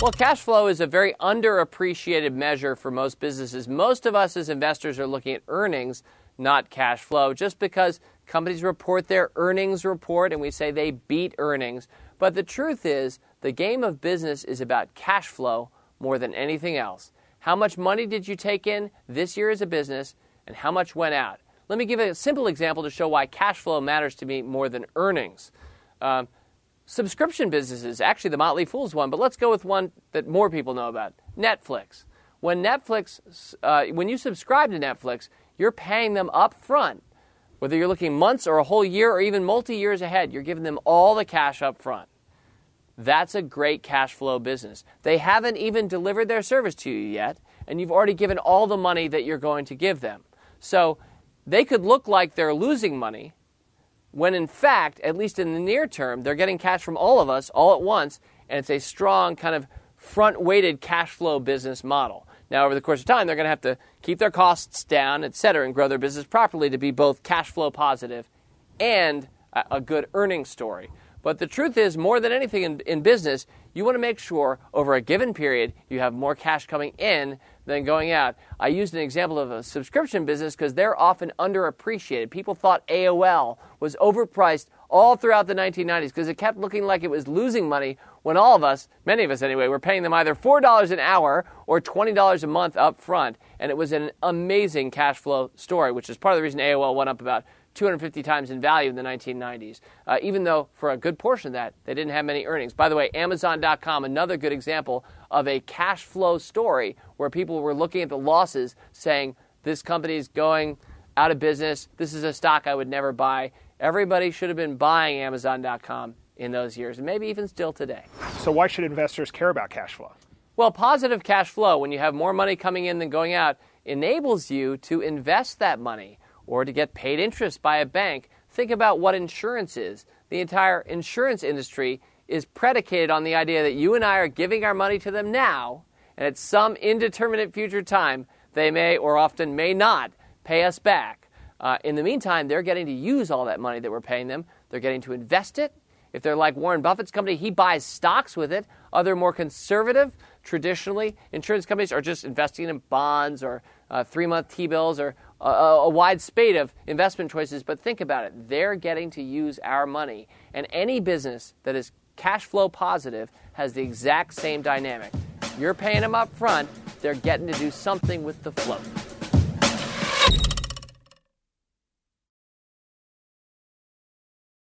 Well, cash flow is a very underappreciated measure for most businesses. Most of us as investors are looking at earnings, not cash flow, just because companies report their earnings report and we say they beat earnings. But the truth is, the game of business is about cash flow more than anything else. How much money did you take in this year as a business and how much went out? Let me give a simple example to show why cash flow matters to me more than earnings. Subscription businesses, actually the Motley Fool's one, but let's go with one that more people know about, Netflix. When you subscribe to Netflix, you're paying them up front. Whether you're looking months or a whole year or even multi-years ahead, you're giving them all the cash up front. That's a great cash flow business. They haven't even delivered their service to you yet, and you've already given all the money that you're going to give them. So they could look like they're losing money, when in fact, at least in the near term, they're getting cash from all of us all at once, and it's a strong kind of front-weighted cash flow business model. Now, over the course of time, they're going to have to keep their costs down, et cetera, and grow their business properly to be both cash flow positive and a good earnings story. But the truth is, more than anything in business, you want to make sure over a given period you have more cash coming in than going out. I used an example of a subscription business because they're often underappreciated. People thought AOL was overpriced all throughout the 1990s because it kept looking like it was losing money when all of us, many of us anyway, were paying them either $4 an hour or $20 a month up front. And it was an amazing cash flow story, which is part of the reason AOL went up about 250 times in value in the 1990s, even though for a good portion of that, they didn't have many earnings. By the way, Amazon.com, another good example of a cash flow story where people were looking at the losses saying, this company is going out of business, this is a stock I would never buy. Everybody should have been buying Amazon.com in those years, and maybe even still today. So why should investors care about cash flow? Well, positive cash flow, when you have more money coming in than going out, enables you to invest that money or to get paid interest by a bank. Think about what insurance is. The entire insurance industry is predicated on the idea that you and I are giving our money to them now, and at some indeterminate future time, they may or often may not pay us back. In the meantime, they're getting to use all that money that we're paying them. They're getting to invest it. If they're like Warren Buffett's company, he buys stocks with it. Other more conservative, traditionally, insurance companies are just investing in bonds or 3-month T-bills or a wide spate of investment choices. But think about it. They're getting to use our money. And any business that is cash flow positive has the exact same dynamic. You're paying them up front. They're getting to do something with the float.